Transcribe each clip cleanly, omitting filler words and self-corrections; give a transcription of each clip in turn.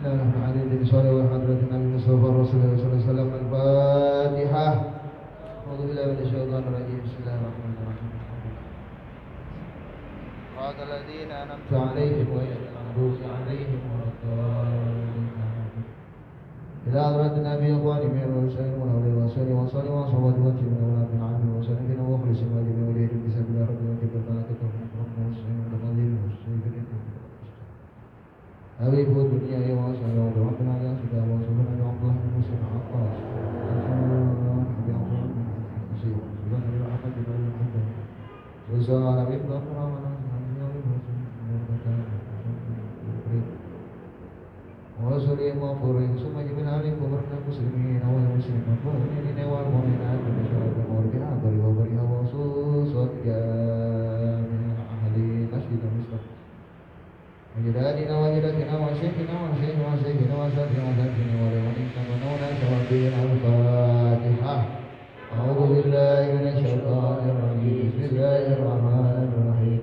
نحن عليه بصالح وحضرة النبي المصطفى رسول الله صلى الله عليه وسلم. الفاتحة. أعوذ بالله من الشيطان الرجيم. بسم الله الرحمن الرحيم. صراط الذين أنعمت عليهم غير المغضوب عليهم ولا الضالين. إلى حضرة النبي إخواني من المرسلين والأولياء والصالحين والصالحين والصحابة والتابعين والأولاد من عام وسلمين ومخلصين وجميع وليد بسبيل ربهم وكبر ملائكته ربنا والسلام والتقدير والسيد أبي فود الدنيا يوم أسأل وربنا على كتاب وسبحانه بعبد الله بن مسلم عقاص وسأل بن وسلم وفرين ثم جميل عليكم ورحمة المسلمين والمسلمين والمؤمنين والمؤمنات بشرف مولدنا وبرها وصوصا جامع أهل مسجد المصطفى وجدادنا وجدتنا وشيخنا وشيخنا وشيخنا وشيخنا وشيخنا ولمن تمنونا شرفين الفاتحة. أعوذ بالله من الشيطان الرجيم. بسم الله الرحمن الرحيم.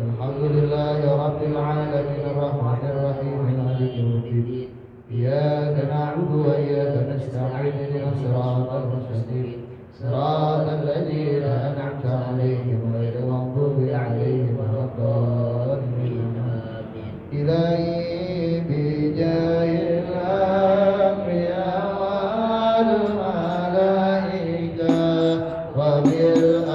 الحمد لله رب العالمين الرحمن الرحيم مالك يوم الدين. إياك نعبد وإياك نستعين اهدنا الصراط المستقيم صراط الذين أنعمت عليهم غير المغضوب عليهم ولا الضالين. إلهي بجاه الأنبياء والملائكة وبالأولياء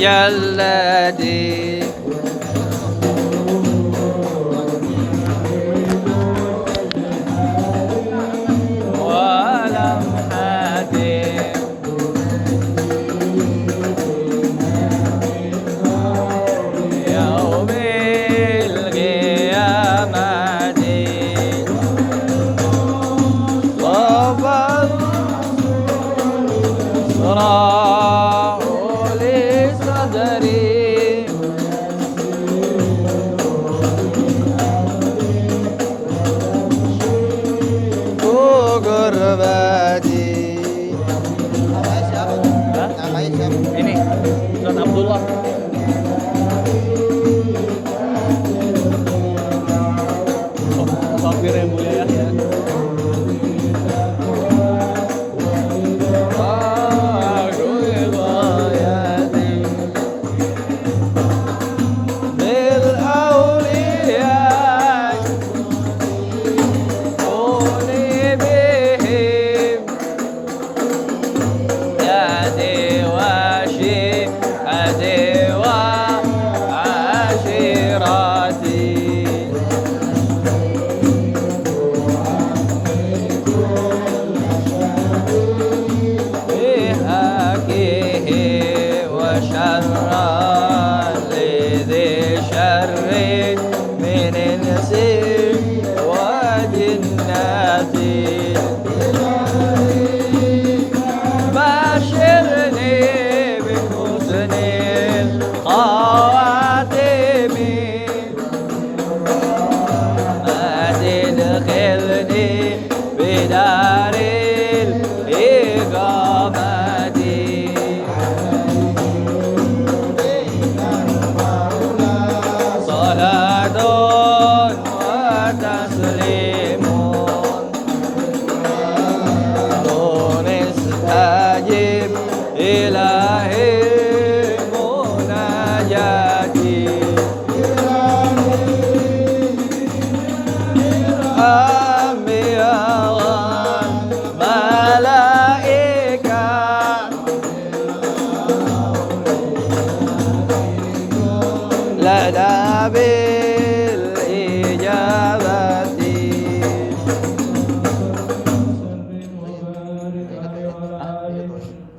جلدي ولمحتي يوم القيامة صفا صراع لصدري وقربتي. Ini Ustaz Abdullah. Sopir yang mulia ya. إلهي مناجاتي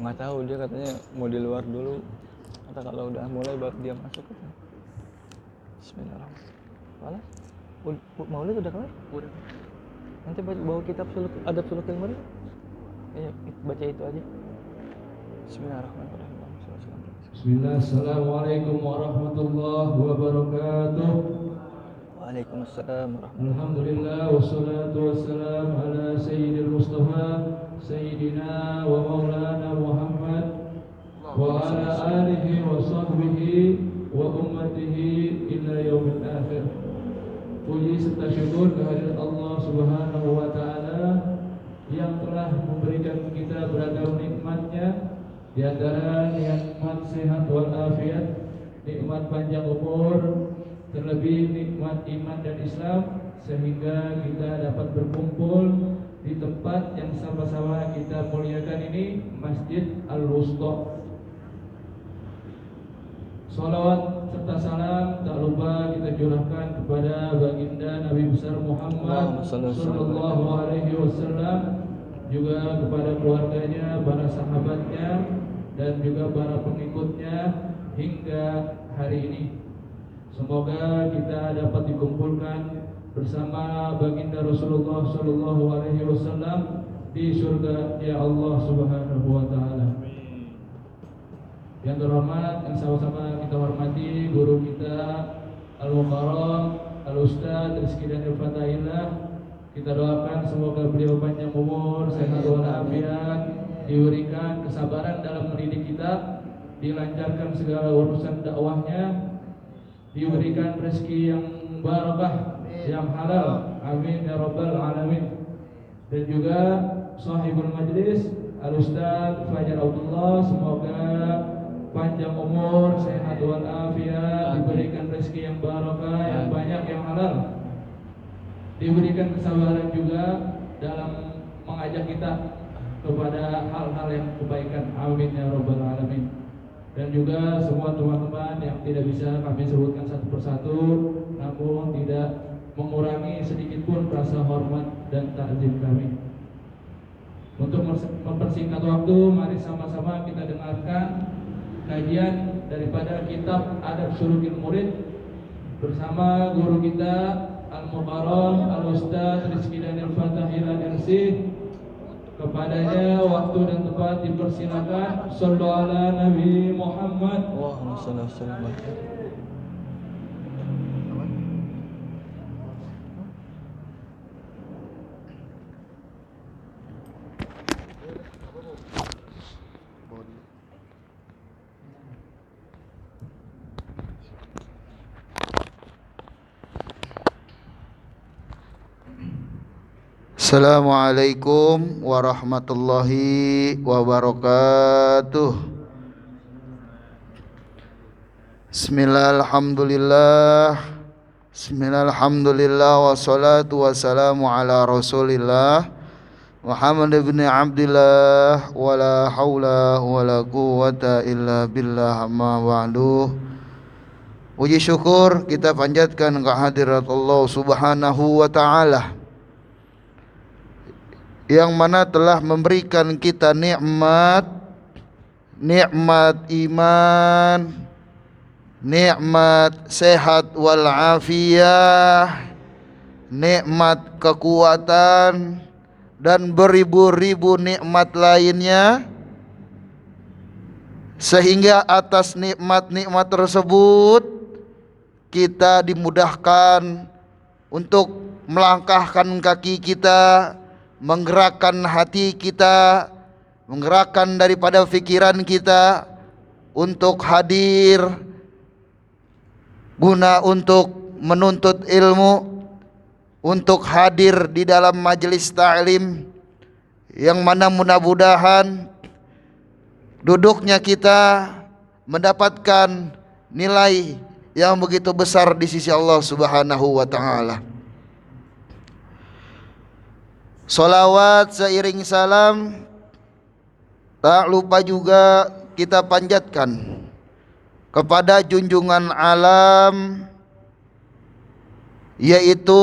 Nggak tahu, dia katanya mau di luar dulu. Kata kalau udah mulai baru dia masuk. Bismillahirrahmanirrahim. Maulid udah kelar? Udah. Nanti bawa kitab adab sulukil murid. Iya, baca itu aja. Bismillahirrahmanirrahim. Bismillah. Assalamualaikum warahmatullahi wabarakatuh. Waalaikumsalam warahmatullahi. Alhamdulillah wassalatu wassalam ala sayyidil Mustafa sayyidina wa maulana Muhammad wa ala alihi wa sahbihi wa ummatihi ila yaumil akhir. Puji serta syukur kehadirat Allah Subhanahu wa taala yang telah memberikan kita beragam nikmatnya, di antara nikmat sehat wal afiat, nikmat panjang umur, terlebih nikmat iman dan Islam, sehingga kita dapat berkumpul di tempat yang sama-sama kita muliakan ini, Masjid Al-Wusta. Salawat serta salam tak lupa kita curahkan kepada baginda Nabi besar Muhammad sallallahu alaihi wasallam, juga kepada keluarganya, para sahabatnya, dan juga para pengikutnya hingga hari ini. Semoga kita dapat dikumpulkan bersama baginda Rasulullah sallallahu alaihi wasallam di surga ya Allah Subhanahu wa taala. Yang terhormat, yang sama-sama kita hormati guru kita Al-Mukarram Al-Ustaz Rizky Daniel Fatahillah. Kita doakan semoga beliau panjang umur, sehat walafiat, diberikan kesabaran dalam mendidik kita, dilancarkan segala urusan dakwahnya, diberikan rezeki yang barakah, yang halal, amin ya rabbal alamin. Dan juga sahibul majlis Al-Ustaz Fajar Abdullah, semoga panjang umur, sehat walafiat, diberikan rezeki yang barakah, yang banyak, yang halal, diberikan kesabaran juga dalam mengajak kita kepada hal-hal yang kebaikan, amin ya rabbal alamin. Dan juga semua teman-teman yang tidak bisa kami sebutkan satu persatu, namun tidak mengurangi sedikit pun rasa hormat dan takzim kami. Untuk mempersingkat waktu, mari sama-sama kita dengarkan kajian daripada kitab Adab Sulukil Murid bersama guru kita Al-Mukarram Al-Ustaz Rizky Daniel Fatahillah MC. Kepadanya waktu dan tempat dipersilakan. Shallu ala Nabi Muhammad. Allahumma shalli wa sallim. Assalamualaikum warahmatullahi wabarakatuh. Bismillahirrahmanirrahim. Bismillahirrahmanirrahim. Wassalatu wassalamu ala Rasulillah Muhammad ibn Abdillah, wala haula wala quwwata illa billah, amma ba'du. Puji syukur kita panjatkan kehadirat Allah Subhanahu wa taala yang mana telah memberikan kita nikmat iman, nikmat sehat wal afiyah, nikmat kekuatan, dan beribu-ribu nikmat lainnya, sehingga atas nikmat-nikmat tersebut kita dimudahkan untuk melangkahkan kaki kita, menggerakkan hati kita, menggerakkan daripada fikiran kita untuk hadir guna untuk menuntut ilmu, untuk hadir di dalam majelis ta'lim yang mana mudah-mudahan duduknya kita mendapatkan nilai yang begitu besar di sisi Allah Subhanahu wa taala. Salawat seiring salam tak lupa juga kita panjatkan kepada junjungan alam, yaitu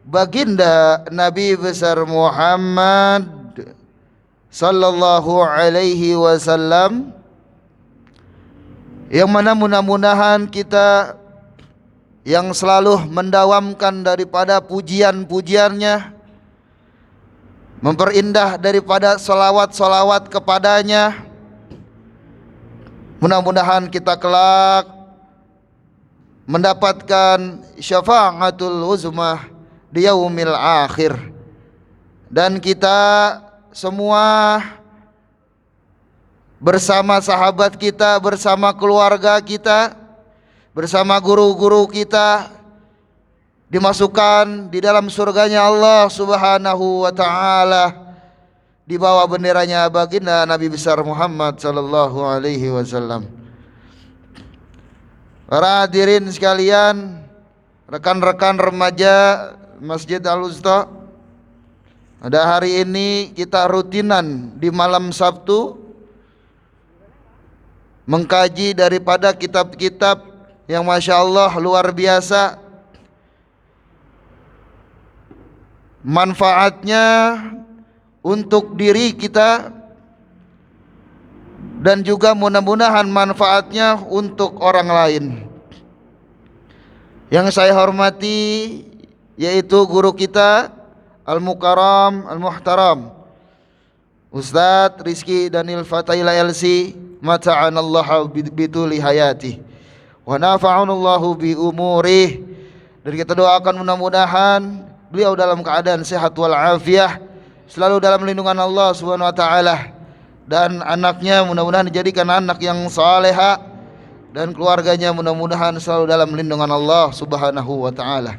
baginda Nabi besar Muhammad sallallahu alaihi wasallam, yang mana mudah-mudahan kita yang selalu mendawamkan daripada pujian-pujiannya, memperindah daripada salawat-salawat kepadanya. Mudah-mudahan kita kelak mendapatkan syafa'atul uzmah di yaumil akhir, dan kita semua bersama sahabat kita, bersama keluarga kita, bersama guru-guru kita dimasukkan di dalam surganya Allah Subhanahu wa taala di bawah benderanya baginda Nabi besar Muhammad sallallahu alaihi wasallam. Para hadirin sekalian, rekan-rekan remaja Masjid Al-Usta, pada hari ini kita rutinan di malam Sabtu mengkaji daripada kitab-kitab yang Masya Allah luar biasa manfaatnya untuk diri kita, dan juga mudah-mudahan manfaatnya untuk orang lain. Yang saya hormati yaitu guru kita Al-Mukarram Al-Muhtaram Ustadz Rizky Daniel Fatayla LC, mata'anallahu bituli hayati wa nafa'anallahu bi umurih. Dan kita doakan mudah-mudahan beliau dalam keadaan sehat walafiat, selalu dalam lindungan Allah Subhanahu wa taala, dan anaknya mudah-mudahan dijadikan anak yang saleha, dan keluarganya mudah-mudahan selalu dalam lindungan Allah Subhanahu wa taala.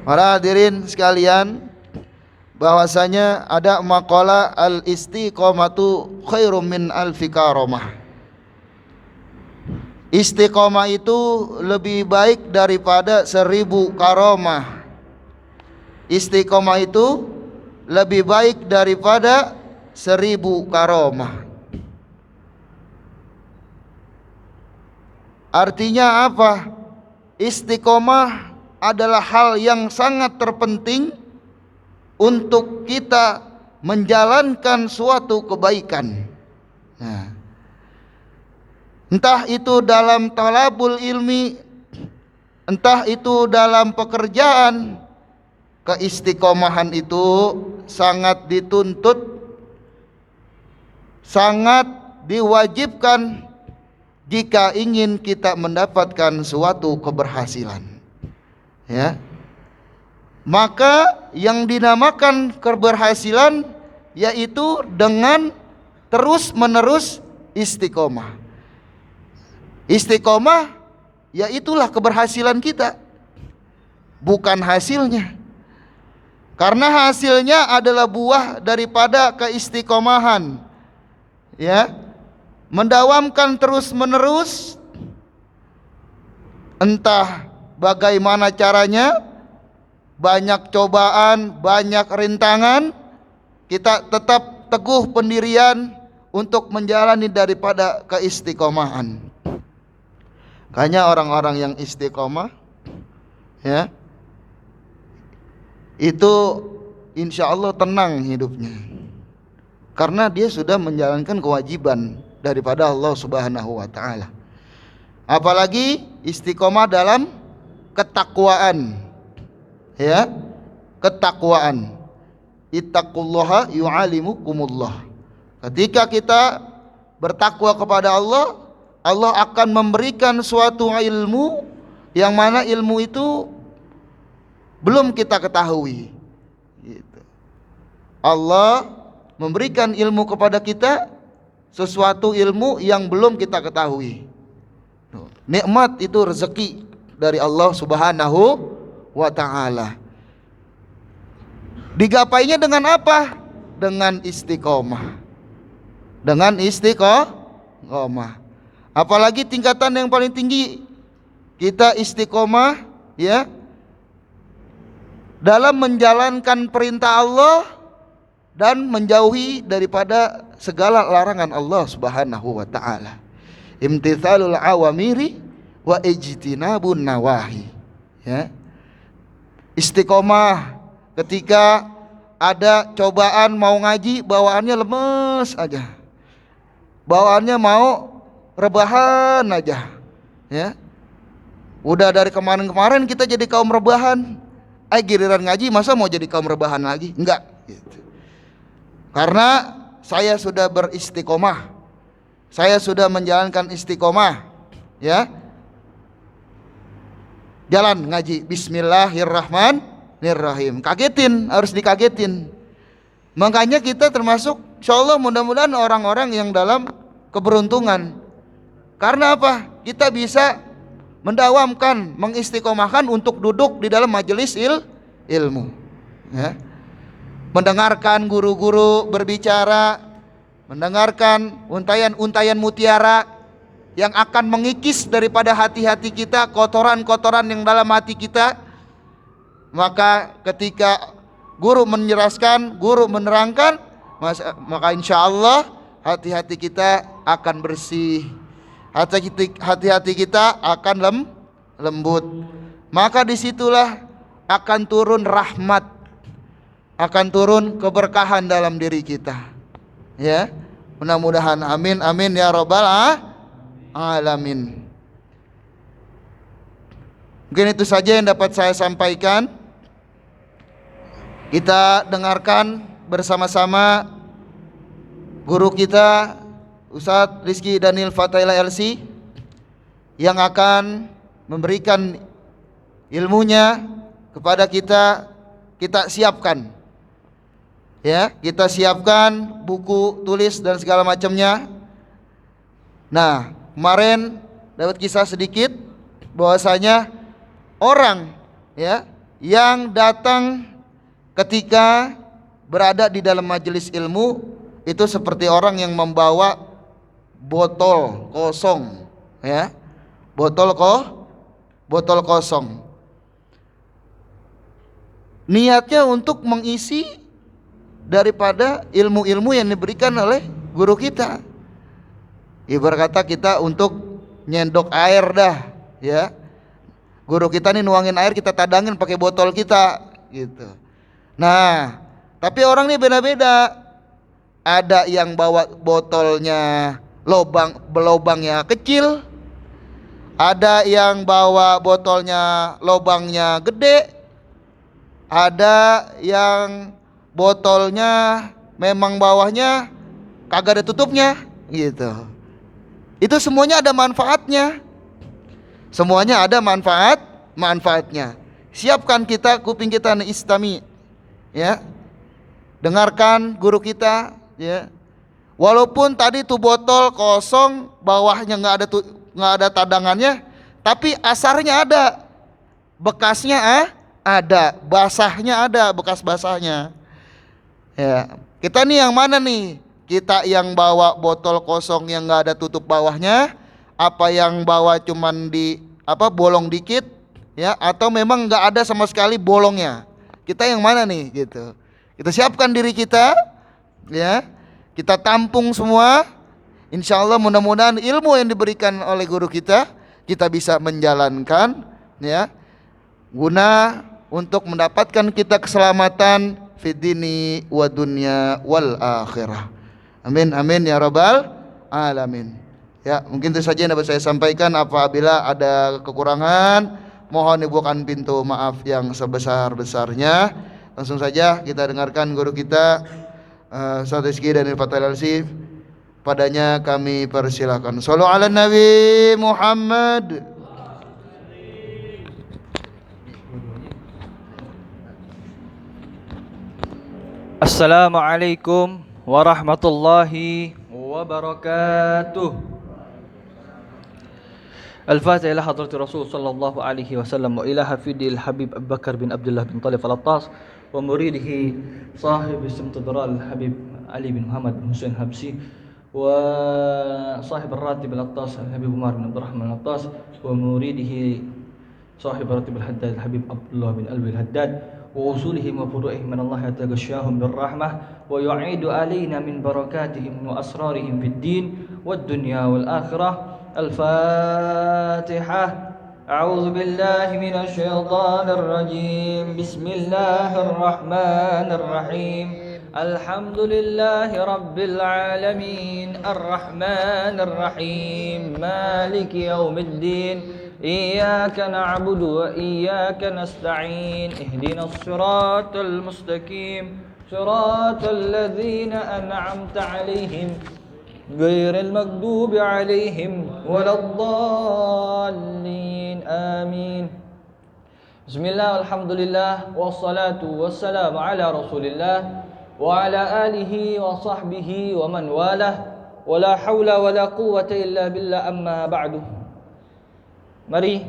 Para hadirin sekalian, bahwasanya ada maqala al-istiqomatu khairum min alfi karamah. Istiqomah itu lebih baik daripada 1000 karamah. Istiqomah itu lebih baik daripada 1000 karamah. Artinya apa? Istiqomah adalah hal yang sangat terpenting untuk kita menjalankan suatu kebaikan. Nah, entah itu dalam talabul ilmi, entah itu dalam pekerjaan, keistiqomahan itu sangat dituntut, sangat diwajibkan jika ingin kita mendapatkan suatu keberhasilan. Ya, maka yang dinamakan keberhasilan yaitu dengan terus menerus istiqomah. Istiqomah yaitulah keberhasilan kita, bukan hasilnya. Karena hasilnya adalah buah daripada keistiqomahan. Ya, mendawamkan terus menerus, entah bagaimana caranya, banyak cobaan, banyak rintangan, kita tetap teguh pendirian untuk menjalani daripada keistiqomahan. Makanya orang-orang yang istiqomah, ya, itu insya Allah tenang hidupnya, karena dia sudah menjalankan kewajiban daripada Allah Subhanahu wa taala. Apalagi istiqomah dalam ketakwaan, ya, ketakwaan. Ittaqullaha yu'allimukumullah. Ketika kita bertakwa kepada Allah, Allah akan memberikan suatu ilmu yang mana ilmu itu belum kita ketahui. Gitu. Allah memberikan ilmu kepada kita, sesuatu ilmu yang belum kita ketahui. Nikmat itu rezeki dari Allah Subhanahu wa ta'ala. Digapainya dengan apa? Dengan istiqomah. Dengan istiqomah. Apalagi tingkatan yang paling tinggi, kita istiqomah, ya, dalam menjalankan perintah Allah dan menjauhi daripada segala larangan Allah Subhanahu wa ta'ala. Imtithalul awamiri wa ijtinabun nawahi. Ya. Istiqomah ketika ada cobaan mau ngaji, bawaannya lemes aja, bawaannya mau rebahan aja, ya. Udah dari kemarin-kemarin kita jadi kaum rebahan, giliran ngaji masa mau jadi kaum rebahan lagi? Enggak, gitu. Karena saya sudah beristiqomah, saya sudah menjalankan istiqomah, ya. Jalan ngaji Bismillahirrahmanirrahim. Kagetin, harus dikagetin. Makanya kita termasuk insyaallah mudah-mudahan orang-orang yang dalam keberuntungan. Karena apa? Kita bisa mendawamkan, mengistiqomahkan untuk duduk di dalam majelis ilmu, ya. Mendengarkan guru-guru berbicara, mendengarkan untayan-untayan mutiara yang akan mengikis daripada hati-hati kita kotoran-kotoran yang dalam hati kita. Maka ketika guru menjelaskan, guru menerangkan, maka insya Allah hati-hati kita akan bersih, hati-hati kita akan lembut. Maka disitulah akan turun rahmat, akan turun keberkahan dalam diri kita, ya. Mudah-mudahan, amin amin ya rabbal alamin. Mungkin itu saja yang dapat saya sampaikan. Kita dengarkan bersama-sama guru kita Ustadz Rizky Daniel Fathaila LC yang akan memberikan ilmunya kepada kita. Kita siapkan, ya, kita siapkan buku tulis dan segala macamnya. Nah, kemarin dapat kisah sedikit bahwasanya orang, ya, yang datang ketika berada di dalam majelis ilmu itu seperti orang yang membawa botol kosong, ya, botol kosong. Niatnya untuk mengisi daripada ilmu-ilmu yang diberikan oleh guru kita. Ibarat kata kita untuk nyendok air dah, ya. Guru kita nih nuangin air, kita tadangin pakai botol kita, gitu. Nah, tapi orang ini beda-beda. Ada yang bawa botolnya lobangnya kecil, ada yang bawa botolnya lobangnya gede, ada yang botolnya memang bawahnya kagak ada tutupnya, gitu. Itu semuanya ada manfaatnya. Semuanya ada manfaatnya. Siapkan kita kuping kita istami, ya. Dengarkan guru kita, ya. Walaupun tadi tuh botol kosong, bawahnya nggak ada tadangannya, tapi asarnya ada, bekasnya ada, basahnya ada, bekas basahnya. Ya, kita nih yang mana nih? Kita yang bawa botol kosong yang nggak ada tutup bawahnya, apa yang bawa cuman bolong dikit, ya, atau memang nggak ada sama sekali bolongnya? Kita yang mana nih, gitu? Kita siapkan diri kita, ya. Kita tampung semua. Insya Allah mudah-mudahan ilmu yang diberikan oleh guru kita bisa menjalankan, ya, guna untuk mendapatkan kita keselamatan fid dini wa dunya wal akhirah. Amin amin ya rabbal alamin. Ya, mungkin itu saja yang dapat saya sampaikan. Apabila ada kekurangan, mohon dibukakan pintu maaf yang sebesar-besarnya. Langsung saja kita dengarkan guru kita Ustaz Rizky Daniel Fathaila LC. Padanya kami persilakan. Shallu ala Nabi Muhammad. Assalamualaikum warahmatullahi wabarakatuh. Al-Fatiha ila hadrati Rasul sallallahu alaihi wasallam wa ila hafidil Habib Abu Bakar bin Abdullah bin Talib Al-Attas wa muridihi sahib istimtidral Habib Ali bin Muhammad bin Hussein Habsi wa sahib al-Ratib Al-Attas Habib Umar bin Abdurrahman Al-Attas wa muridihi sahib Ratib Al-Haddad Habib Abdullah bin Alwi Al-Haddad ووصولهم وفروعهم من الله يتغشاهم بالرحمة ويعيد علينا من بركاتهم وأسرارهم في الدين والدنيا والآخرة. الفاتحة. أعوذ بالله من الشيطان الرجيم. بسم الله الرحمن الرحيم. الحمد لله رب العالمين الرحمن الرحيم مالك يوم الدين إياك نعبد وإياك نستعين اهدنا الصراط المستقيم صراط الذين أنعمت عليهم غير المغضوب عليهم ولا الضالين آمين. بسم الله والحمد لله والصلاة والسلام على رسول الله وعلى آله وصحبه ومن والاه ولا حول ولا قوة إلا بالله أما بعد. Mari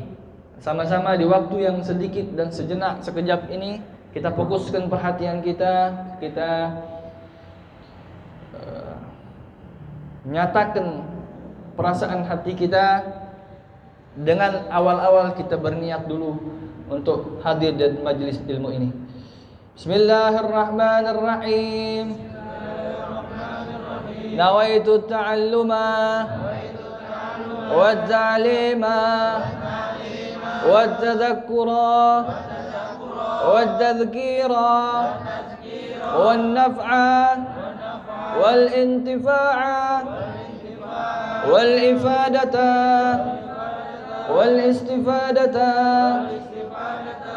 sama-sama di waktu yang sedikit dan sejenak sekejap ini kita fokuskan perhatian kita nyatakan perasaan hati kita dengan awal-awal kita berniat dulu untuk hadir di majelis ilmu ini. Bismillahirrahmanirrahim. Nawaitu ta'alluma wa ta'lima wa tadhakkura wa tadhkira wa naf'a wal intifa'a wal ifadata wal istifadata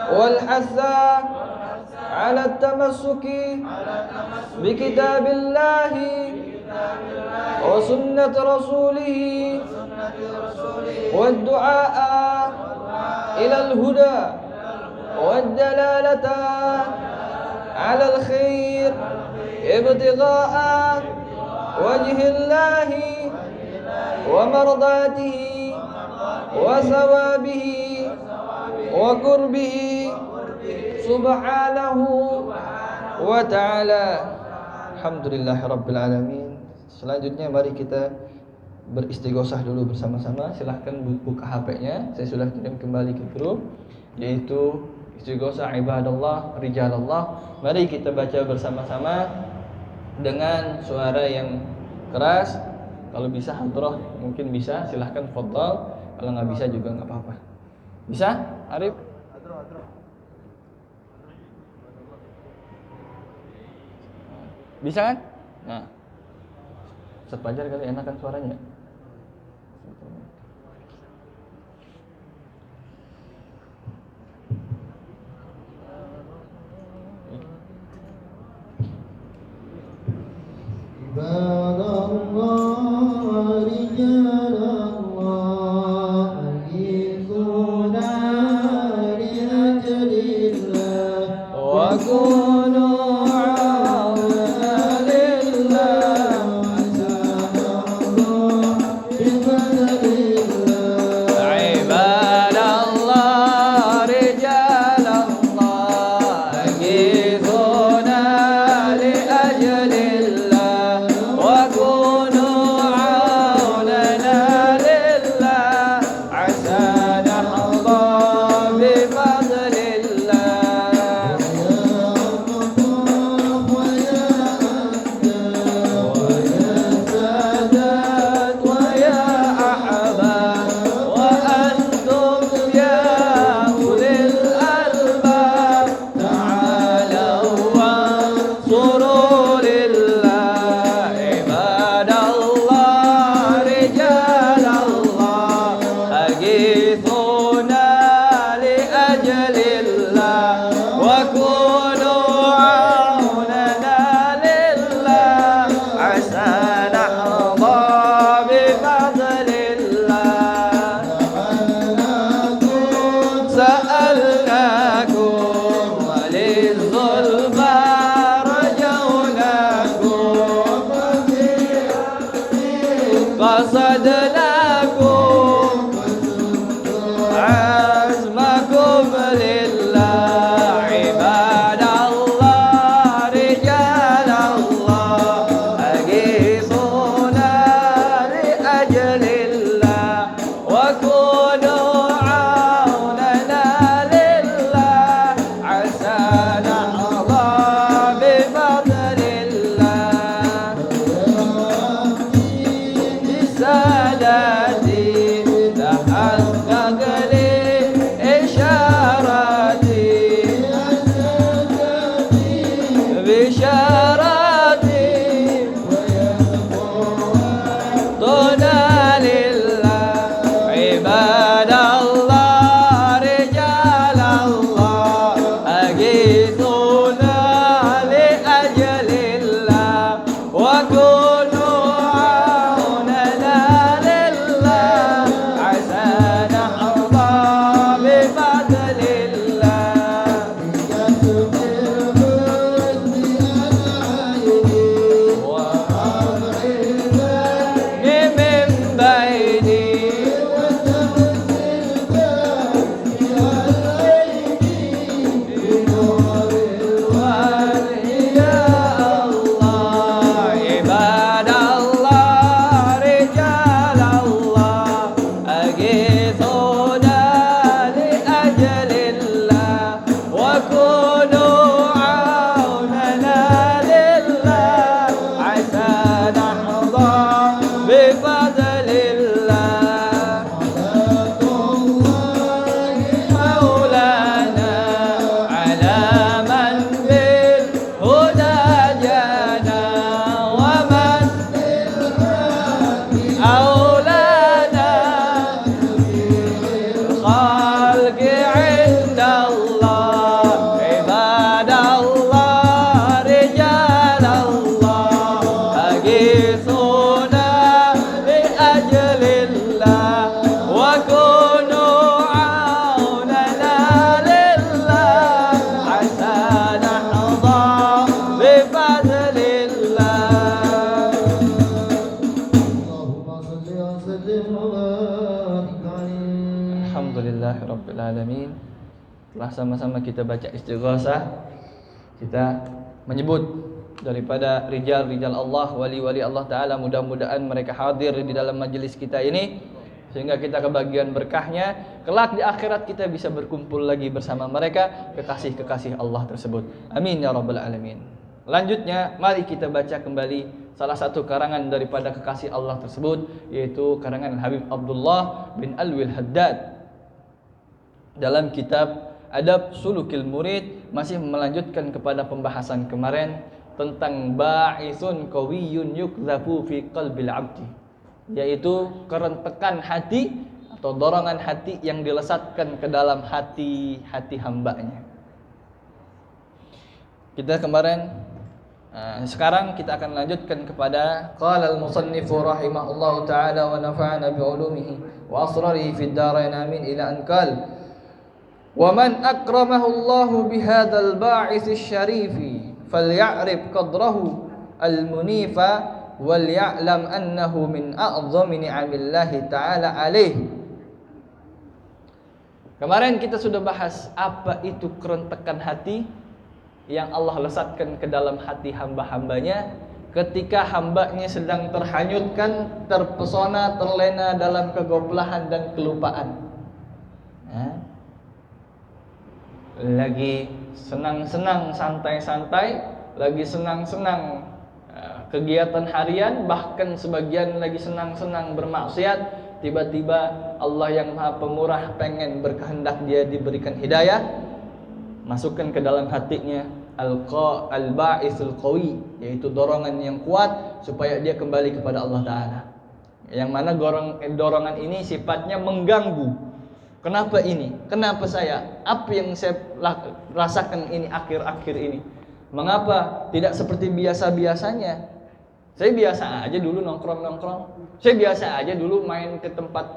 wal hatha ala tamassuki bi kitabillahi wa sunnat rasulih wa du'a ila al huda wa dalalata ala al khair ibtigha'a wajhillahi wa mardatihi wa sawabihi wa qurbihi subhanahu wa ta'ala. Alhamdulillahirabbil alamin. Selanjutnya mari kita beristighosah dulu bersama-sama. Silahkan buka HP-nya. Saya sudah kirim kembali ke grup, yaitu istighosah ibadallah rijalallah. Mari kita baca bersama-sama dengan suara yang keras. Kalau bisa hadrah mungkin bisa, silahkan fadhal. Kalau nggak bisa juga nggak apa-apa. Bisa? Arif? Bisa kan? Nah, Ustaz Fajar kali enakan suaranya. Ibadallah rijalallah aghithuna li ajlillah wa kunu Sa Alhamdulillahirabbil. Telah sama-sama kita baca istighosah, kita menyebut daripada rijal-rijal Allah, wali-wali Allah Ta'ala. Mudah-mudahan mereka hadir di dalam majelis kita ini, sehingga kita kebagian berkahnya. Kelak di akhirat kita bisa berkumpul lagi bersama mereka, kekasih-kekasih Allah tersebut. Amin ya rabbal alamin. Lanjutnya, mari kita baca kembali salah satu karangan daripada kekasih Allah tersebut, yaitu karangan Habib Abdullah bin Alwi Al-Haddad dalam kitab Adab Sulukil Murid, masih melanjutkan kepada pembahasan kemarin tentang ba'isun qawiyyun yukzafu fi qalbil 'abdi, yaitu kerentekan hati atau dorongan hati yang dilesatkan ke dalam hati hambanya. Kita kemarin, sekarang kita akan lanjutkan kepada qala al-musannifu rahimahullahu ta'ala wa nafa'ana bi 'ulumihi wa asrarihi fid dharain amin ila an qala wa man akramahu Allah bihadzal ba'its asy-syarifi falya'rif qadrahu al-munifa wal ya'lam annahu min a'zami ni'amillahi ta'ala alaih. Kemarin kita sudah bahas apa itu kerentekan hati yang Allah lesatkan ke dalam hati hamba-hambanya ketika hambanya sedang terhanyutkan, terpesona, terlena dalam kegoblahan dan kelupaan. Lagi senang-senang, santai-santai, lagi senang-senang kegiatan harian, bahkan sebagian lagi senang-senang bermaksiat. Tiba-tiba Allah yang Maha Pemurah pengen berkehendak dia diberikan hidayah, masukkan ke dalam hatinya al-ba'isul qawi, yaitu dorongan yang kuat supaya dia kembali kepada Allah Ta'ala. Yang mana dorongan ini sifatnya mengganggu. Kenapa ini? Kenapa saya? Apa yang saya rasakan ini akhir-akhir ini? Mengapa tidak seperti biasa-biasanya? Saya biasa aja dulu nongkrong-nongkrong. Saya biasa aja dulu main ke tempat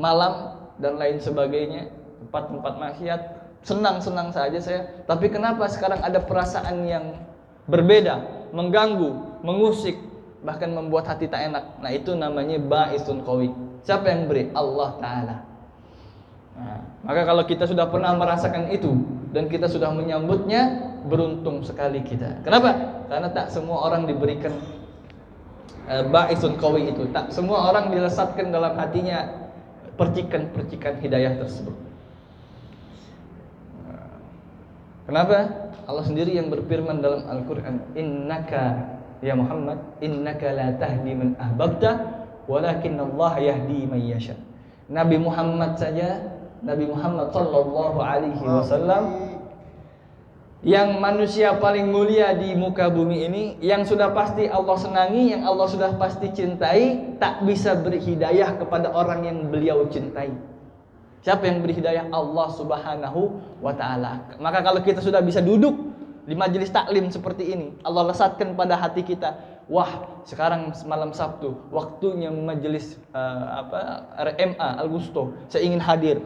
malam dan lain sebagainya, tempat-tempat maksiat. Senang-senang saja saya. Tapi kenapa sekarang ada perasaan yang berbeda, mengganggu, mengusik, bahkan membuat hati tak enak? Nah, itu namanya ba'isun qawi. Siapa yang beri? Allah Ta'ala. Nah, maka kalau kita sudah pernah merasakan itu dan kita sudah menyambutnya, beruntung sekali kita. Kenapa? Karena tak semua orang diberikan ba'isun qawi itu. Tak semua orang dilesatkan dalam hatinya percikan-percikan hidayah tersebut. Kenapa? Allah sendiri yang berfirman dalam Al-Quran, innaka ya Muhammad, innaka la tahdi man ahbabta walakin Allah yahdi man yasha. Nabi Muhammad saja, Nabi Muhammad sallallahu alaihi wasallam, yang manusia paling mulia di muka bumi ini, yang sudah pasti Allah senangi, yang Allah sudah pasti cintai, tak bisa beri hidayah kepada orang yang beliau cintai. Siapa yang beri hidayah? Allah Subhanahu wa ta'ala. Maka kalau kita sudah bisa duduk di majelis taklim seperti ini, Allah lesatkan pada hati kita, wah, sekarang malam Sabtu, waktunya majelis RMA Al-Gusto, saya ingin hadir.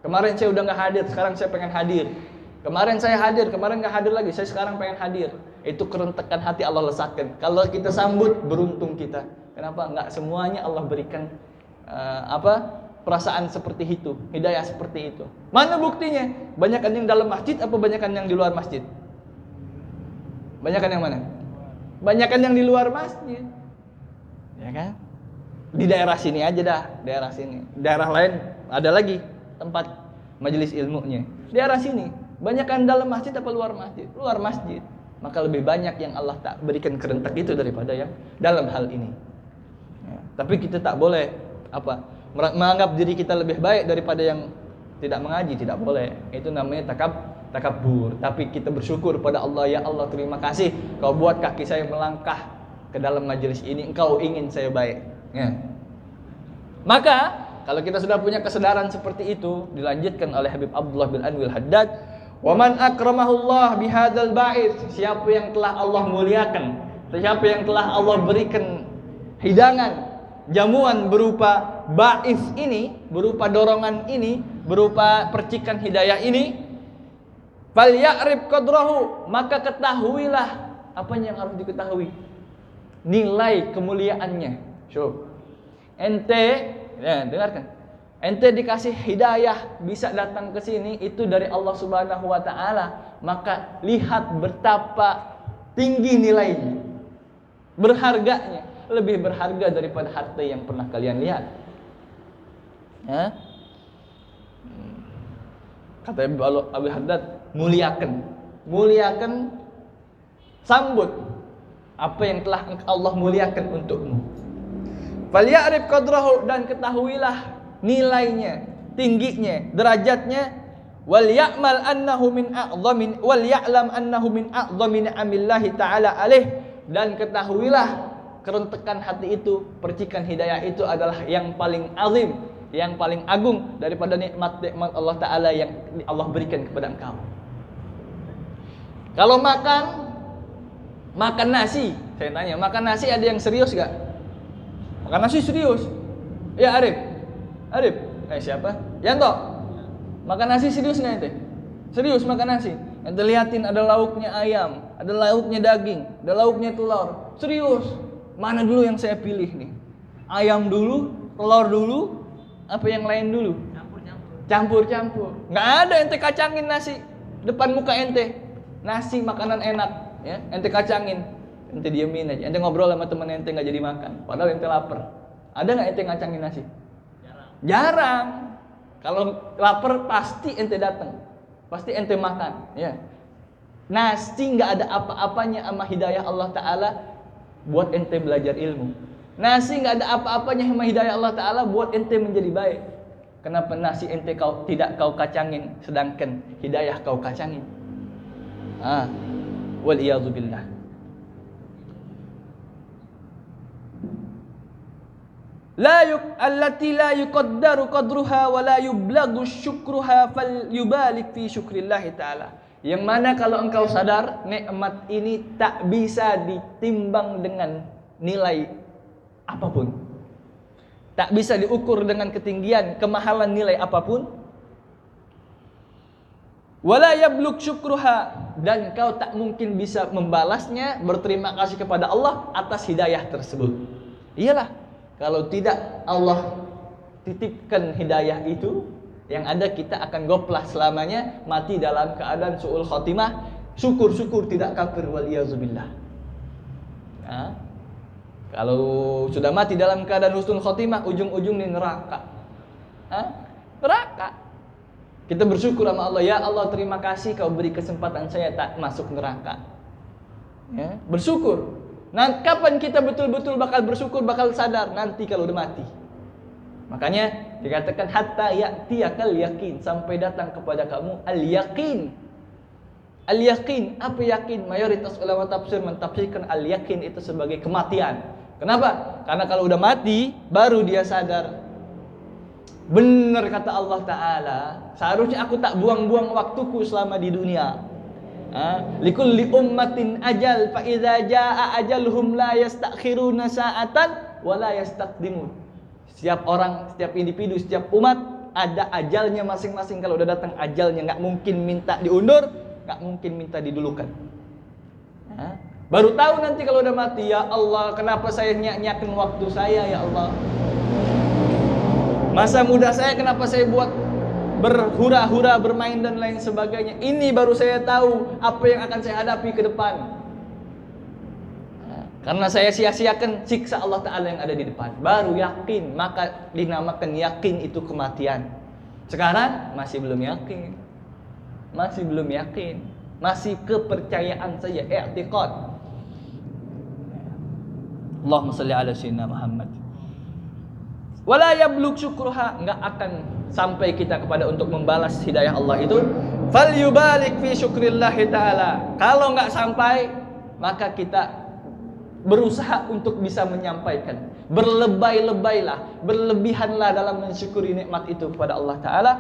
Kemarin saya udah gak hadir, sekarang saya pengen hadir. Kemarin saya hadir, kemarin gak hadir lagi, saya sekarang pengen hadir. Itu kerentekan hati Allah lesatkan. Kalau kita sambut, beruntung kita. Kenapa? Gak semuanya Allah berikan perasaan seperti itu, hidayah seperti itu. Mana buktinya? Banyakan yang dalam masjid apa banyakan yang di luar masjid? Banyakan yang mana? Banyakan yang di luar masjid. Ya kan? Di daerah sini aja dah, daerah sini. Daerah lain ada lagi tempat majelis ilmunya. Daerah sini, banyakan dalam masjid apa luar masjid? Luar masjid. Maka lebih banyak yang Allah tak berikan kerentak itu daripada yang dalam hal ini. Ya. Tapi kita tak boleh menganggap diri kita lebih baik daripada yang tidak mengaji, tidak boleh. Itu namanya takabur. Tapi kita bersyukur pada Allah, ya Allah terima kasih Kau buat kaki saya melangkah ke dalam majelis ini, Engkau ingin saya baik. Ya. Maka kalau kita sudah punya kesadaran seperti itu, dilanjutkan oleh Habib Abdullah bin Alwi Al-Haddad, wa man akramahullah bihadzal ba'its, siapa yang telah Allah muliakan, siapa yang telah Allah berikan hidangan, jamuan berupa ba'is ini, berupa dorongan ini, berupa percikan hidayah ini, fal ya'rif qadrahu, maka ketahuilah apa yang harus diketahui, nilai kemuliaannya. Ente, ya, dengarkan. ente dikasih hidayah bisa datang ke sini itu dari Allah Subhanahu wa taala, maka lihat betapa tinggi nilainya, berharganya, lebih berharga daripada harta yang pernah kalian lihat. Ya. Kata Abu Haddad, muliakan, sambut apa yang telah Allah muliakan untukmu. Falya'rif qadrahu, dan ketahuilah nilainya, tingginya, derajatnya. Wal ya'mal annahu min a'dhamin wal ya'lam annahu min a'dhamin amillahi ta'ala alaih, dan ketahuilah kerentekan hati itu, percikan hidayah itu adalah yang paling azim, yang paling agung daripada nikmat-nikmat Allah Ta'ala yang Allah berikan kepada engkau. Kalau makan nasi, saya tanya, makan nasi ada yang serius gak? Makan nasi serius? Ya Arif, siapa? Yanto, makan nasi serius gak ente? Serius makan nasi? Ente liatin ada lauknya ayam, ada lauknya daging, ada lauknya telur. Serius? Mana dulu yang saya pilih nih? Ayam dulu, telur dulu, apa yang lain dulu? Campur. Nggak ada ente kacangin nasi depan muka ente. Nasi makanan enak, ya. Ente kacangin, ente diemin aja. Ente ngobrol sama temen ente nggak jadi makan. Padahal ente lapar. Ada nggak ente ngacangin nasi? Jarang. Kalau lapar pasti ente datang, pasti ente makan. Ya. Nasi nggak ada apa-apanya sama hidayah Allah Ta'ala buat ente belajar ilmu. Nasi nggak ada apa-apanya sama hidayah Allah Ta'ala buat ente menjadi baik. Kenapa nasi ente tidak kau kacangin, sedangkan hidayah kau kacangin? Wal iyadzu billah. Allati la yuqaddaru qadruha wa la yublagu syukruha falyubalik fi syukrillah ta'ala. Yang mana kalau engkau sadar nikmat ini tak bisa ditimbang dengan nilai apapun, tak bisa diukur dengan ketinggian, kemahalan nilai apapun. Wala yablug syukruha, dan kau tak mungkin bisa membalasnya, berterima kasih kepada Allah atas hidayah tersebut. Iyalah, kalau tidak Allah titipkan hidayah itu, yang ada kita akan goplah selamanya, mati dalam keadaan su'ul khotimah. Syukur-syukur tidak kafir, wal iyazubillah. Kalau sudah mati dalam keadaan husnul khotimah, ujung-ujung di neraka. Neraka. Kita bersyukur sama Allah, ya Allah terima kasih kau beri kesempatan saya tak masuk neraka. Ya, bersyukur. Nah, kapan kita betul-betul bakal bersyukur, bakal sadar? Nanti kalau udah mati. Makanya dikatakan hatta ya'tiyakal yakin, sampai datang kepada kamu al-yakin. Al-yakin, apa yakin? Mayoritas ulama tafsir mentafsirkan al-yakin itu sebagai kematian. Kenapa? Karena kalau udah mati baru dia sadar. Benar kata Allah Ta'ala, seharusnya aku tak buang-buang waktuku selama di dunia. Likulli ummatin ajal, fa idza jaa ajaluhum la yastakhiruna sa'atan wa la yastaqdimun. Setiap orang, setiap individu, setiap umat ada ajalnya masing-masing. Kalau udah datang ajalnya, nggak mungkin minta diundur, nggak mungkin minta didulukan. Baru tahu nanti kalau udah mati, ya Allah, kenapa saya nyak-nyakin waktu saya, ya Allah. Masa muda saya kenapa saya buat berhura-hura, bermain dan lain sebagainya. Ini baru saya tahu apa yang akan saya hadapi ke depan. Karena saya sia-siakan siksa Allah Ta'ala yang ada di depan. Baru yakin, maka dinamakan yakin itu kematian. Sekarang masih belum yakin. Masih kepercayaan saja, i'tiqad. Allahumma shalli ala sayyidina Muhammad. Wala yablug syukruha, enggak akan sampai kita kepada untuk membalas hidayah Allah itu. Falyubalik fi syukrillah ta'ala. Kalau enggak sampai, maka kita berusaha untuk bisa menyampaikan. Berlebay-lebaylah, berlebihanlah dalam mensyukuri nikmat itu kepada Allah Ta'ala.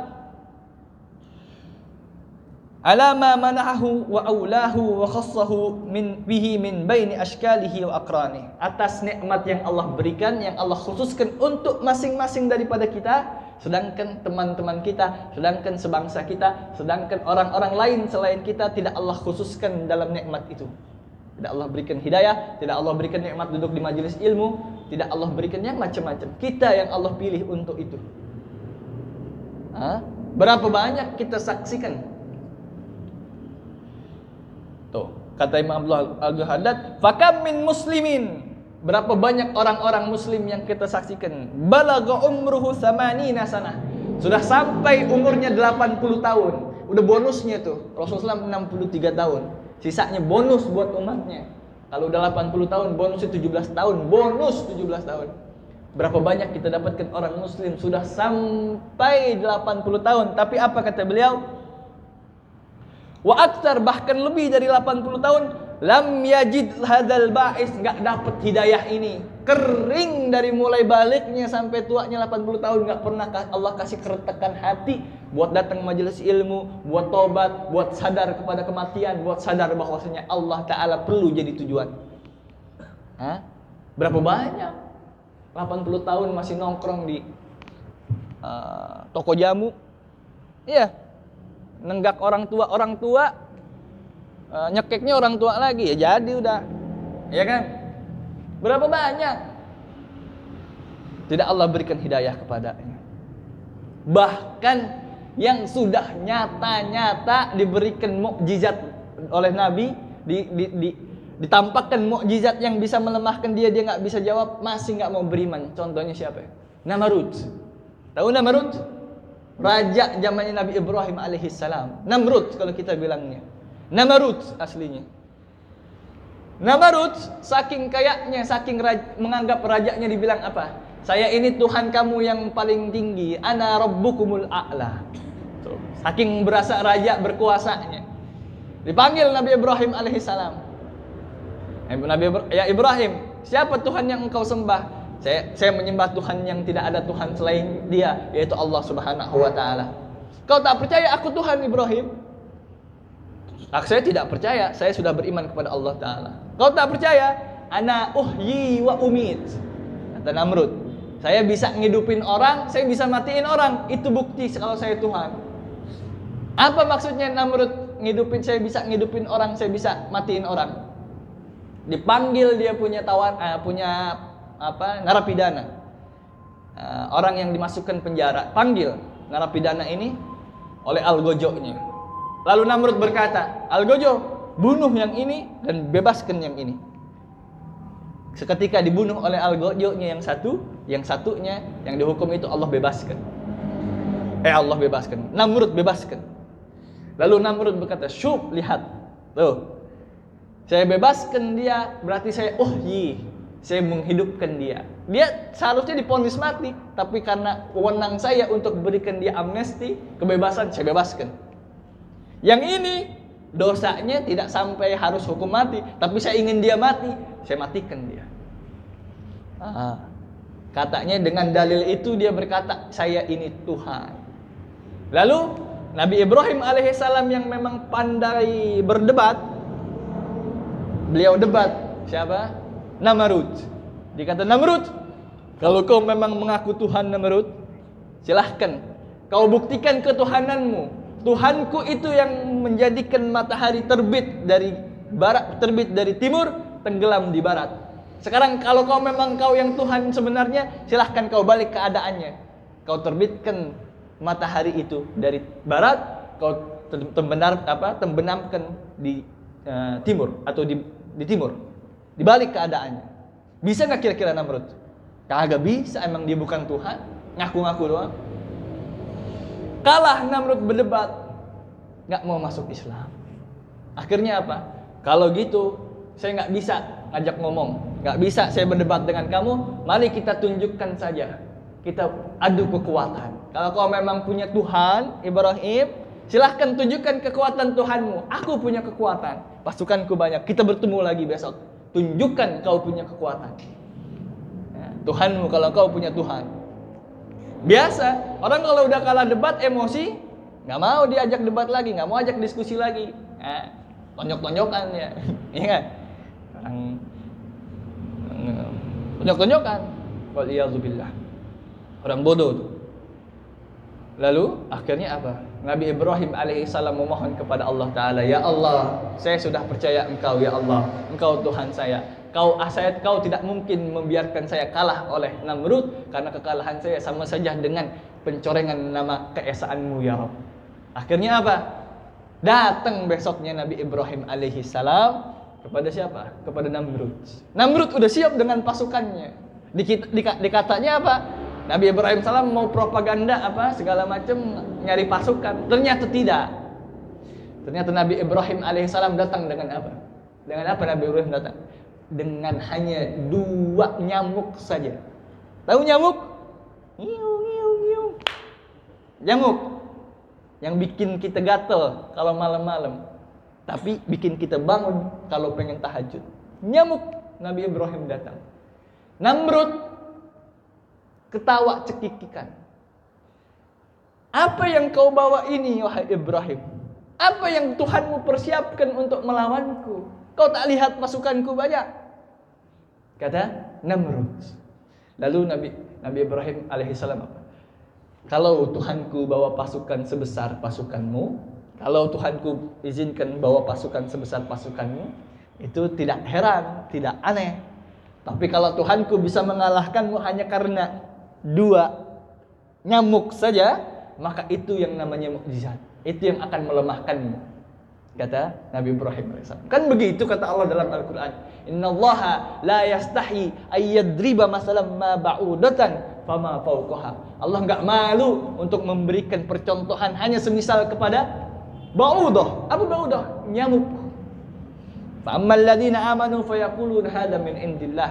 Alama manahu wa aulahu wa khassahu min bihi min baini ashkalihi wa aqrani. Atas nikmat yang Allah berikan, yang Allah khususkan untuk masing-masing daripada kita, sedangkan teman-teman kita, sedangkan sebangsa kita, sedangkan orang-orang lain selain kita tidak Allah khususkan dalam nikmat itu. Tidak Allah berikan hidayah, tidak Allah berikan nikmat duduk di majelis ilmu, tidak Allah berikan yang macam-macam. Kita yang Allah pilih untuk itu. Berapa banyak kita saksikan? Tuh, kata Imam Abdullah Al-Haddad, "Fakam min muslimin." Berapa banyak orang-orang muslim yang kita saksikan? Balagha umruhu 80 sanah. Sudah sampai umurnya 80 tahun. Udah bonusnya tuh. Rasulullah 63 tahun. Sisanya bonus buat umatnya. Kalau udah 80 tahun, bonusnya 17 tahun. Bonus 17 tahun. Berapa banyak kita dapatkan orang muslim sudah sampai 80 tahun. Tapi apa kata beliau? Wa aktar, bahkan lebih dari 80 tahun, lam yajid hadzal ba'is, enggak dapat hidayah ini. Kering dari mulai baliknya sampai tuanya 80 tahun, enggak pernah Allah kasih keretakan hati buat datang majelis ilmu, buat tobat, buat sadar kepada kematian, buat sadar bahwasanya Allah Ta'ala perlu jadi tujuan. Berapa banyak 80 tahun masih nongkrong di toko jamu. Iya. Nenggak orang tua, nyekeknya orang tua lagi, ya jadi udah, ya kan? Berapa banyak tidak Allah berikan hidayah kepadanya. Bahkan yang sudah nyata-nyata diberikan mukjizat oleh Nabi, ditampakkan mukjizat yang bisa melemahkan dia nggak bisa jawab, masih nggak mau beriman. Contohnya siapa? Namrud. Tahu Namrud? Raja zamannya Nabi Ibrahim alaihissalam. Namrud kalau kita bilangnya. Namrud aslinya. Namrud saking kayaknya, saking menganggap rajanya dibilang apa? Saya ini Tuhan kamu yang paling tinggi. Ana rabbukumul a'la. Saking berasa raja berkuasanya. Dipanggil Nabi Ibrahim alaihissalam. Ya Ibrahim, siapa Tuhan yang engkau sembah? Saya menyembah Tuhan yang tidak ada Tuhan selain Dia, yaitu Allah Subhanahu wa taala. Kau tak percaya aku Tuhan, Ibrahim? Saya tidak percaya, saya sudah beriman kepada Allah taala. Kau tak percaya? Ana uhyi wa umit. Kata Namrud, saya bisa ngidupin orang, saya bisa matiin orang. Itu bukti kalau saya Tuhan. Apa maksudnya Namrud ngidupin, saya bisa ngidupin orang, saya bisa matiin orang? Dipanggil dia punya narapidana, orang yang dimasukkan penjara, panggil narapidana ini oleh Al-Gojo-nya. Lalu Namrud berkata, Al-Gojo, bunuh yang ini dan bebaskan yang ini. Seketika dibunuh oleh Al-Gojo-nya yang satunya yang dihukum itu Allah bebaskan. Allah bebaskan, Namrud bebaskan. Lalu Namrud berkata, syub, lihat, tuh, saya bebaskan dia, berarti saya saya menghidupkan dia. Dia seharusnya divonis mati, tapi karena wewenang saya untuk berikan dia amnesti, kebebasan, saya bebaskan. Yang ini dosanya tidak sampai harus hukum mati, tapi saya ingin dia mati, saya matikan dia. Katanya dengan dalil itu dia berkata, saya ini Tuhan. Lalu Nabi Ibrahim alaihissalam yang memang pandai berdebat, beliau debat siapa? Namrud. Dikata Namrud, kalau kau memang mengaku Tuhan Namrud, silahkan kau buktikan ketuhananmu. Tuhanku itu yang menjadikan matahari terbit dari barat, terbit dari timur, tenggelam di barat. Sekarang kalau kau memang kau yang Tuhan sebenarnya, silahkan kau balik keadaannya. Kau terbitkan matahari itu dari barat, kau tembenamkan di timur atau di timur. Dibalik keadaannya. Bisa nggak kira-kira Namrud? Kagak bisa, emang dia bukan Tuhan, ngaku-ngaku doang. Kalah Namrud berdebat, nggak mau masuk Islam. Akhirnya apa? Kalau gitu, saya nggak bisa ngajak ngomong, nggak bisa saya berdebat dengan kamu. Mari kita tunjukkan saja, kita adu kekuatan. Kalau kau memang punya Tuhan, Ibrahim, silahkan tunjukkan kekuatan Tuhanmu. Aku punya kekuatan, pasukanku banyak. Kita bertemu lagi besok. Tunjukkan kau punya kekuatan. Tuhanmu kalau kau punya Tuhan. Biasa orang kalau udah kalah debat emosi, nggak mau diajak debat lagi, nggak mau ajak diskusi lagi. Tonjok-tonjokan ya, iya kan? Tonjok-tonjokan. Waliyazubillah. Orang bodoh tuh. Lalu akhirnya apa? Nabi Ibrahim alaihissalam memohon kepada Allah Ta'ala, ya Allah, saya sudah percaya Engkau ya Allah, Engkau Tuhan saya. Kau tidak mungkin membiarkan saya kalah oleh Namrud, karena kekalahan saya sama saja dengan pencorengan nama keesaanmu ya Rabb. Akhirnya apa? Datang besoknya Nabi Ibrahim alaihi salam kepada siapa? Kepada Namrud. Namrud udah siap dengan pasukannya. Dikatanya apa? Nabi Ibrahim salam mau propaganda apa segala macam nyari pasukan. Ternyata tidak. Ternyata Nabi Ibrahim alaihissalam datang dengan apa? Dengan apa Nabi Ibrahim datang? Dengan hanya 2 nyamuk saja. Tahu nyamuk? Ngiu ngiu ngiu. Nyamuk yang bikin kita gatel kalau malam-malam, tapi bikin kita bangun kalau pengen tahajud. Nyamuk. Nabi Ibrahim datang. Namrud ketawa cekikikan. Apa yang kau bawa ini wahai Ibrahim? Apa yang Tuhanmu persiapkan untuk melawanku? Kau tak lihat pasukanku banyak? Kata Namrud. Lalu Nabi Ibrahim alaihissalam apa? Kalau Tuhanku bawa pasukan sebesar pasukanmu, kalau Tuhanku izinkan bawa pasukan sebesar pasukanmu, itu tidak heran, tidak aneh. Tapi kalau Tuhanku bisa mengalahkanmu hanya karena 2 nyamuk saja, maka itu yang namanya mukjizat. Itu yang akan melemahkanmu, kata Nabi Ibrahim alaihissalam. Kan begitu kata Allah dalam Al-Quran. Innallaha la yastahi ayyadriba masalam ma ba'udatan fama fawqaha. Allah enggak malu untuk memberikan percontohan hanya semisal kepada ba'udah. Apa ba'udah? Nyamuk. Fa ammal ladzina amanu fayaquluna hadza min indillah.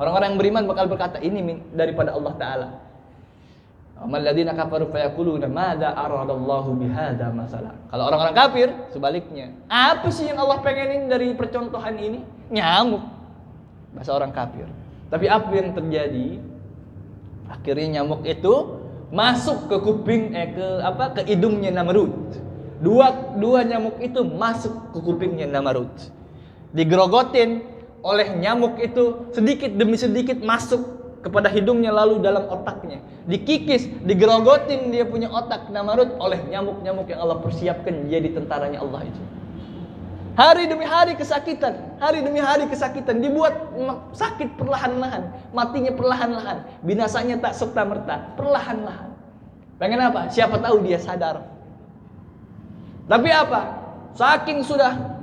Orang-orang yang beriman bakal berkata ini daripada Allah Ta'ala. Ammal ladzina kafaru fayaquluna madza aradallahu bihadza masala. Kalau orang-orang kafir sebaliknya, apa sih yang Allah pengenin dari percontohan ini? Nyamuk. Bahasa orang kafir. Tapi apa yang terjadi? Akhirnya nyamuk itu masuk ke kuping ke hidungnya Namrud. Dua nyamuk itu masuk ke kupingnya Namrud. Digerogotin oleh nyamuk itu sedikit demi sedikit masuk kepada hidungnya lalu dalam otaknya. Dikikis, digerogotin dia punya otak Namrud oleh nyamuk-nyamuk yang Allah persiapkan jadi tentaranya Allah itu. Hari demi hari kesakitan, dibuat sakit perlahan-lahan, matinya perlahan-lahan, binasanya tak serta-merta, perlahan-lahan. Pengen apa? Siapa tahu dia sadar. Tapi apa? Saking sudah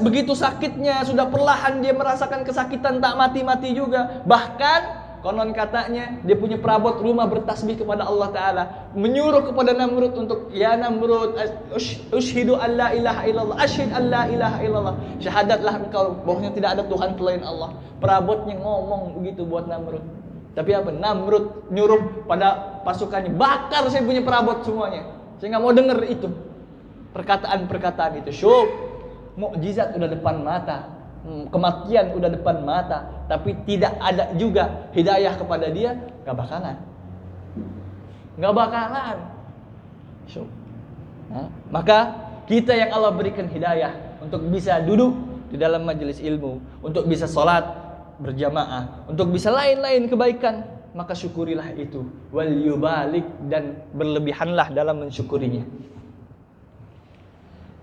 begitu sakitnya, sudah perlahan dia merasakan kesakitan, tak mati-mati juga. Bahkan konon katanya dia punya perabot rumah bertasbih kepada Allah Ta'ala, menyuruh kepada Namrud untuk, ya Namrud, ushidu an la ilaha illallah, ashhid an la ilaha illallah, syahadatlah engkau bahwasanya tidak ada Tuhan selain Allah. Perabotnya ngomong begitu buat Namrud. Tapi apa? Namrud nyuruh pada pasukannya, bakar saya punya perabot semuanya. Saya nggak mau dengar itu perkataan-perkataan itu. Mukjizat udah depan mata, kematian udah depan mata, tapi tidak ada juga hidayah kepada dia, nggak bakalan. Maka kita yang Allah berikan hidayah untuk bisa duduk di dalam majelis ilmu, untuk bisa sholat berjamaah, untuk bisa lain-lain kebaikan, maka syukurilah itu, wal yubalik, dan berlebihanlah dalam mensyukurinya.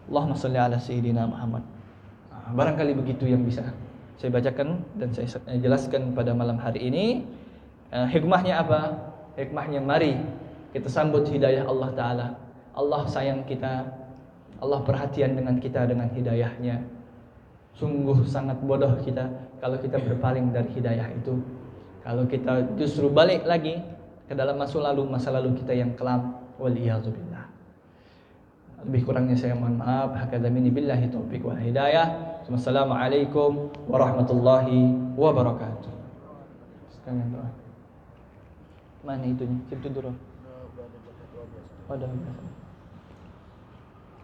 Allahumma sholli ala sayyidina Muhammad. Barangkali begitu yang bisa saya bacakan dan saya jelaskan pada malam hari ini. Hikmahnya apa? Hikmahnya mari kita sambut hidayah Allah Ta'ala. Allah sayang kita, Allah perhatian dengan kita dengan hidayahnya. Sungguh sangat bodoh kita kalau kita berpaling dari hidayah itu. Kalau kita justru balik lagi ke dalam masa lalu kita yang kelam. Waliyadzubillah. Lebih kurangnya saya mohon maaf. Hakadha minni billahi taufiq wal hidayah. Wassalamualaikum warahmatullahi wabarakatuh. Sekarang doa. Mana itunya? Situ dulu.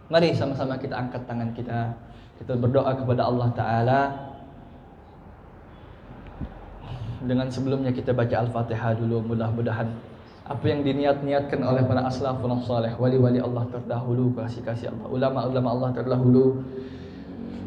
Mari sama-sama kita angkat tangan kita. Kita berdoa kepada Allah Ta'ala. Dengan sebelumnya kita baca Al-Fatihah dulu. Mudah-mudahan apa yang diniat-niatkan oleh para aslafun salih, wali-wali Allah terdahulu, kasih-kasih Allah, ulama-ulama Allah terdahulu,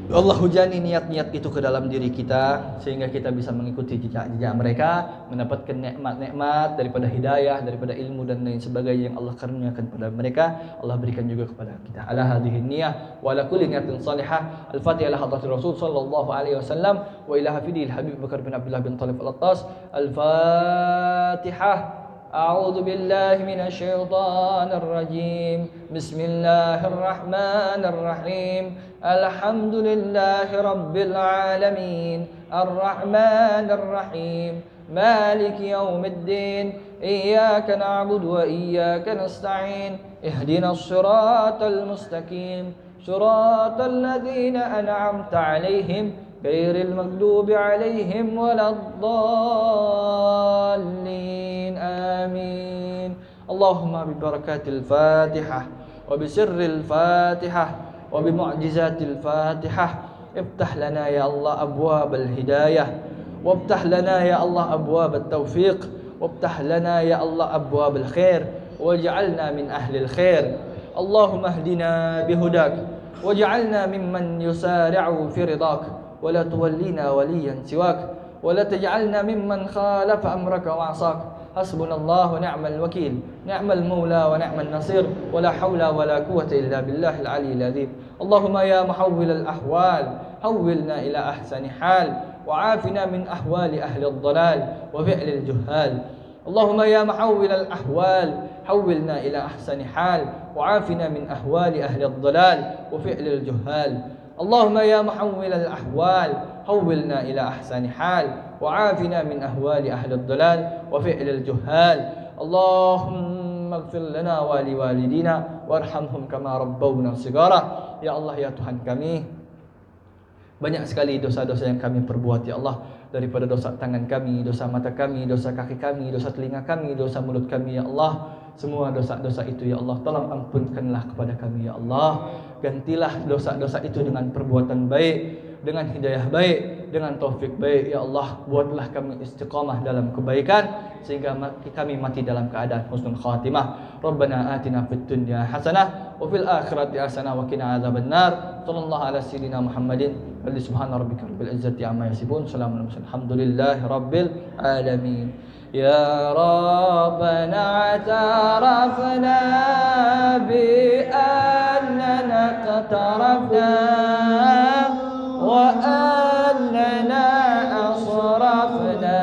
Allah hujani niat-niat itu ke dalam diri kita sehingga kita bisa mengikuti jejak-jejak mereka, mendapatkan nikmat-nikmat daripada hidayah, daripada ilmu dan lain sebagainya yang Allah karuniakan kepada mereka, Allah berikan juga kepada kita. Ala hadhihi niyyah wa ala kulli niyatin salihah. Al-Fatihah ala hadratir Rasul sallallahu alaihi wasallam wa ila hafidil Habib Bakar bin Abdullah bin Talib Al-Attas. Al-Fatihah. أعوذ بالله من الشيطان الرجيم بسم الله الرحمن الرحيم الحمد لله رب العالمين الرحمن الرحيم مالك يوم الدين إياك نعبد وإياك نستعين اهدنا الصراط المستقيم صراط الذين أنعمت عليهم غير المغضوب عليهم ولا الضالين آمين اللهم ببركات الفاتحة وبسر الفاتحة وبمعجزات الفاتحة افتح لنا يا الله أبواب الهداية وافتح لنا يا الله أبواب التوفيق وافتح لنا يا الله أبواب الخير واجعلنا من أهل الخير اللهم اهدنا بهداك واجعلنا ممن يسارع في رضاك ولا تولينا وليا سواك ولا تجعلنا ممن خالف أمرك وعصاك حسبنا الله ونعم الوكيل نعم المولى ونعم النصير ولا حول ولا قوة إلا بالله العلي العظيم اللهم يا محول الأحوال حولنا إلى أحسن حال وعافنا من أحوال أهل الضلال وفعل الجهال اللهم يا محول الأحوال حولنا إلى أحسن حال وعافنا من أحوال أهل الضلال وفعل الجهال اللهم يا محول الأحوال حولنا إلى أحسن حال وعافنا من أهوال أهل الضلال وفعل الجهال اللهم اغفر لنا ولوالدينا وارحمهم كما ربونا صغارا ya Allah ya Tuhan kami, banyak sekali dosa-dosa yang kami perbuat ya Allah, daripada dosa tangan kami, dosa mata kami, dosa kaki kami, dosa telinga kami, dosa mulut kami ya Allah. Semua dosa-dosa itu ya Allah, tolong ampunkanlah kepada kami ya Allah. Gantilah dosa-dosa itu dengan perbuatan baik, dengan hidayah baik, dengan taufik baik ya Allah. Buatlah kami istiqamah dalam kebaikan sehingga kami mati dalam keadaan husnul khatimah. Rabbana atina fid dunya hasanah wa fil akhirati hasanah wa qina adzabannar. Sallallahu ala sayyidina Muhammadin wa subhana rabbika rabbil izzati amma yasifun. Salamun alhamdulillahi rabbil alamin. يا ربنا اعترفنا بأننا اقترفنا وأننا أصرفنا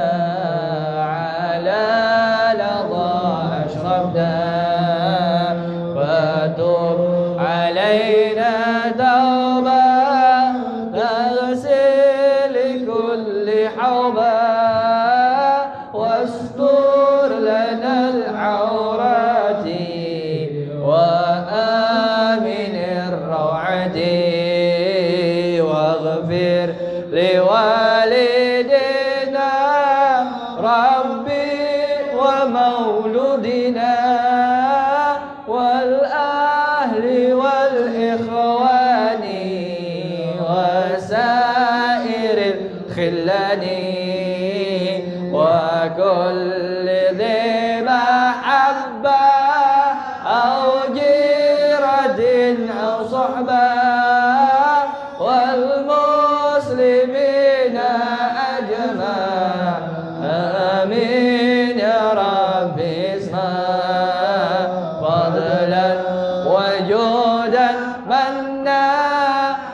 على لظى أشرفنا فتب علينا توبة تغسل كل حوبة واستر لنا العورات وآمن الروعة واغفر لوالدنا ربي ومولودنا والأهل والإخوان وسائر الخلان وكل ذي محبة أو جيرة أو صحبة والمسلمين أجمع آمين يا رب اسمع فضلا وجودا منا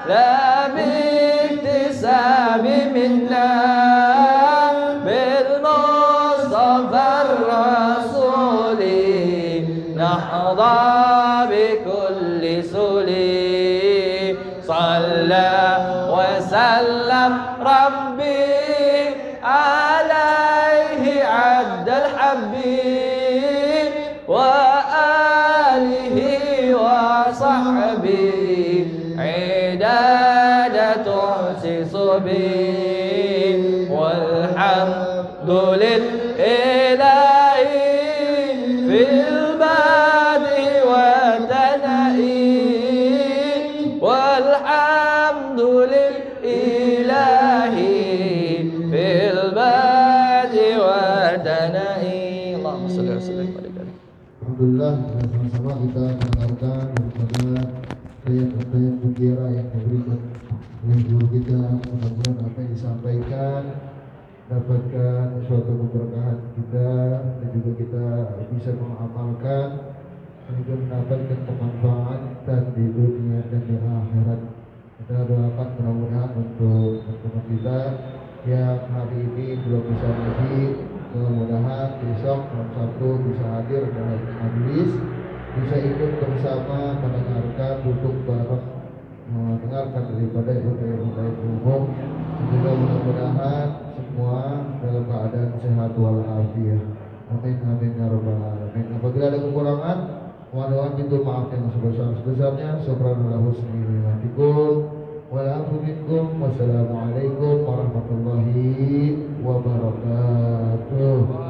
لا باكتساب منا نحظى بكل سلي صلى وسلم ربي عليه عد الحبيب وآله وصحبه عدادة تحسس به والحمد لله في البدء والتنعيم والحمد لله في البدء والتنعيم اللهم صل وسلم على Alhamdulillah, sama-sama kita mendengarkan daripada ayat-ayat mutiara yang berikut. guru kita, mudah-mudahan apa yang disampaikan dapatkan suatu keberkahan kita dan juga kita bisa mengamalkan dan juga mendapatkan kemanfaatan di dunia dan di akhirat. Kita doakan mudah-mudahan untuk teman kita yang hari ini belum bisa hadir, mudah-mudahan besok malam Sabtu bisa hadir dalam majelis, bisa ikut bersama mendengarkan, duduk bareng mendengarkan daripada ilmu umum. Juga mudah-mudahan semua dalam keadaan sehat walafiat. Amin amin ya rabbal alamin. Apabila ada kekurangan, mohon pintu maaf yang sebesar-besarnya. Subhanallah husni Wassalamualaikum warahmatullahi wabarakatuh.